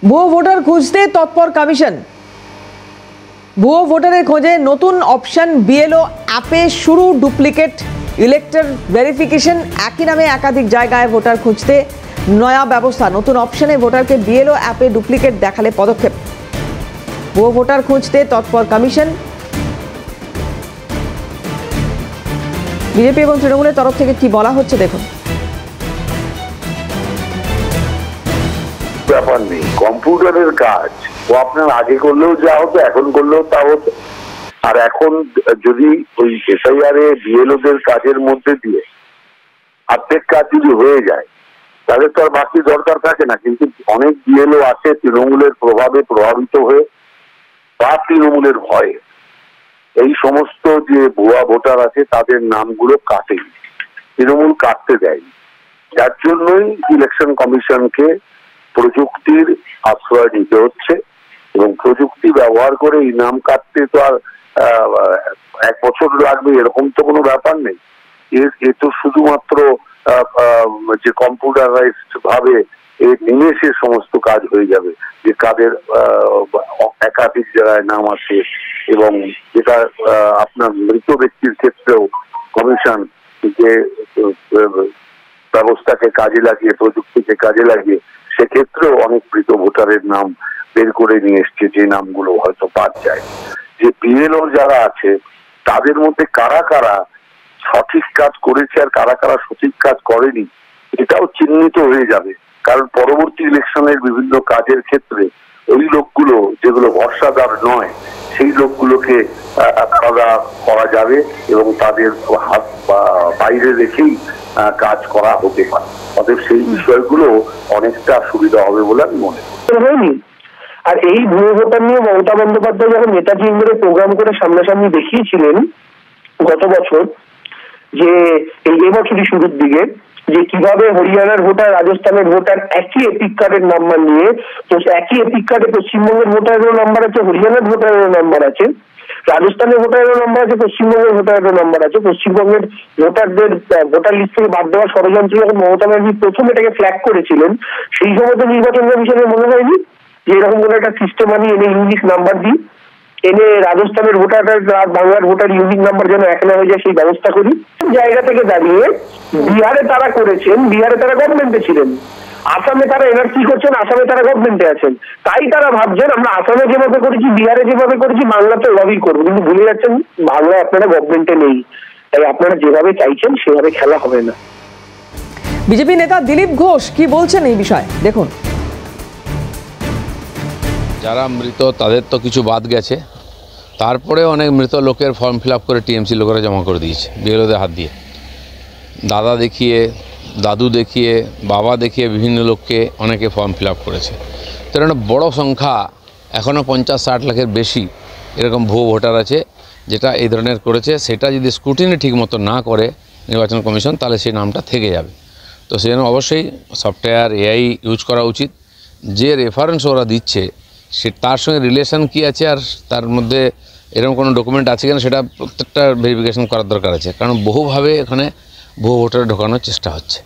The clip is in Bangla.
ভুয়ো ভোটার খুঁজতে তৎপর কমিশন। ভুয়ো ভোটারের খোঁজে নতুন অপশন বিএলও অ্যাপে শুরু ডুপ্লিকেট ইলেক্টর ভেরিফিকেশন। একই নামে একাধিক জায়গায় ভোটার খুঁজতে নয়া ব্যবস্থা। নতুন অপশনে ভোটারকে বিএলও অ্যাপে ডুপ্লিকেট দেখালে পদক্ষেপ। ভুয়ো ভোটার খুঁজতে তৎপর কমিশন। বিজেপি এবং তৃণমূলের তরফ থেকে কি বলা হচ্ছে দেখুন। ব্যাপার নেই, কম্পিউটারের কাজ ও আপনার আগে করলেও যা হতো এখন করলেও তা হতো। আর এখন যদি ওই এসআইআর এ বিএলওদের কাজের মধ্যে দিয়ে অর্ধেক কাজ যদি হয়ে যায় তাহলে তো আর বাকি দরকার থাকে না। কিন্তু অনেক বিএলও আছে তৃণমূলের প্রভাবে প্রভাবিত হয়ে বা তৃণমূলের ভয়ে এই সমস্ত যে ভুয়া ভোটার আছে তাদের নামগুলো কাটে, তৃণমূল কাটতে দেয়। যার জন্যই ইলেকশন কমিশনকে প্রযুক্তির আশ্রয় নিতে হচ্ছে এবং প্রযুক্তি ব্যবহার করে এই নাম কাটতে তো আর 1 বছর লাগবে এরকম তো কোনো ব্যাপার নেই। এ তো শুধুমাত্র যে কম্পিউটারাইজড ভাবে এর নিমেষে সমস্ত কাজ হয়ে যাবে, যে কাদের একাধিক জায়গায় নাম আছে এবং যেটা আপনার মৃত ব্যক্তির ক্ষেত্রেও কমিশন যে ব্যবস্থাকে কাজে লাগিয়ে প্রযুক্তিকে কাজে লাগিয়ে সেক্ষেত্রেও অনেক মৃত ভোটারের নাম বের করে নিয়ে এসছে, যে নামগুলো হয়তো বাদ যায়। যে বিএলও যারা আছে তাদের মধ্যে কারা কারা সঠিক কাজ করেছে আর কারা কারা সঠিক কাজ করেনি এটাও চিহ্নিত হয়ে যাবে। কারণ পরবর্তী ইলেকশনের বিভিন্ন কাজের ক্ষেত্রে ওই লোকগুলো যেগুলো ভরসাদার নয় সেই লোকগুলোকে করা যাবে এবং তাদের হাত বাইরে রেখেই কাজ করা হতে পারে। অতএব সেই বিষয়গুলো অনেকটা সুবিধা হবে বলে আমি মনে করি। আর এই ভুয়ো ভোটার নিয়ে মমতা বন্দ্যোপাধ্যায় যখন নেতাজি ইন্দ্রে প্রোগ্রাম করে সামনাসামনি দেখিয়েছিলেন গত বছর, যে এই বছরই শুরুর দিকে, যে কিভাবে হরিয়ানার ভোটার রাজস্থানের ভোটার একই এপিক কার্ডের নাম্বার নিয়ে, তো একই এপিক কার্ডে পশ্চিমবঙ্গের ভোটারেরও নাম্বার আছে, হরিয়ানার ভোটারেরও নাম্বার আছে, রাজস্থানের ভোটারেরও নাম্বার আছে, পশ্চিমবঙ্গের ভোটারেরও নাম্বার আছে। পশ্চিমবঙ্গের ভোটারদের ভোটার লিস্ট থেকে বাদ দেওয়ার ষড়যন্ত্র যখন মমতা ব্যানার্জি প্রথম এটাকে ফ্ল্যাগ করেছিলেন, সেই সময় তো নির্বাচন কমিশনের মনে হয়নি যে এরকম কোন একটা সিস্টেম আনি এনে ইউনিক নাম্বার দিই, এনে রাজস্থানের ভোটার আর বাংলার ভোটার ইউনিক নাম্বার যেন এক না হয়ে যায় সেই ব্যবস্থা করি। জায়গা থেকে দাঁড়িয়ে বিহারে তারা করেছেন, বিহারে তারা গভর্নমেন্টে ছিলেন, আসামে তারা এনআরসি করছেন, আসামে তারা গভর্নমেন্টে আছেন, তাই তারা ভাবছেন আমরা আসামে যেভাবে করেছি বিহারে যেভাবে করেছি বাংলাতে ওভাবেই করবো। কিন্তু ভুলে যাচ্ছেন বাংলায় আপনারা গভর্নমেন্টে নেই, তাই আপনারা যেভাবে চাইছেন সেভাবে খেলা হবে না। বিজেপি নেতা দিলীপ ঘোষ কি বলছেন এই বিষয়ে দেখুন। যারা মৃত তাদের তো কিছু বাদ গেছে, তারপরে অনেক মৃত লোকের ফর্ম ফিল আপ করে টিএমসি লোকেরা জমা করে দিয়েছে বিএলওদের হাত দিয়ে। দাদা দেখিয়ে, দাদু দেখিয়ে, বাবা দেখিয়ে বিভিন্ন লোককে অনেকে ফর্ম ফিল আপ করেছে। তো একটা বড়ো সংখ্যা, এখনও 50-60 লাখের বেশি এরকম ভুয়ো ভোটার আছে যেটা এই ধরনের করেছে। সেটা যদি স্ক্রুটিনি ঠিক মতো না করে নির্বাচন কমিশন তাহলে সেই নামটা থেকে যাবে। তো সেই জন্য অবশ্যই সফটওয়্যার এআই ইউজ করা উচিত। যে রেফারেন্স ওরা দিচ্ছে সে তার সঙ্গে রিলেশন কী আছে আর তার মধ্যে এরকম কোনো ডকুমেন্ট আছে কিনা সেটা প্রত্যেকটা ভেরিফিকেশন করার দরকার আছে। কারণ বহুভাবে এখানে ভুয়ো ভোটার ঢোকানোর চেষ্টা হচ্ছে।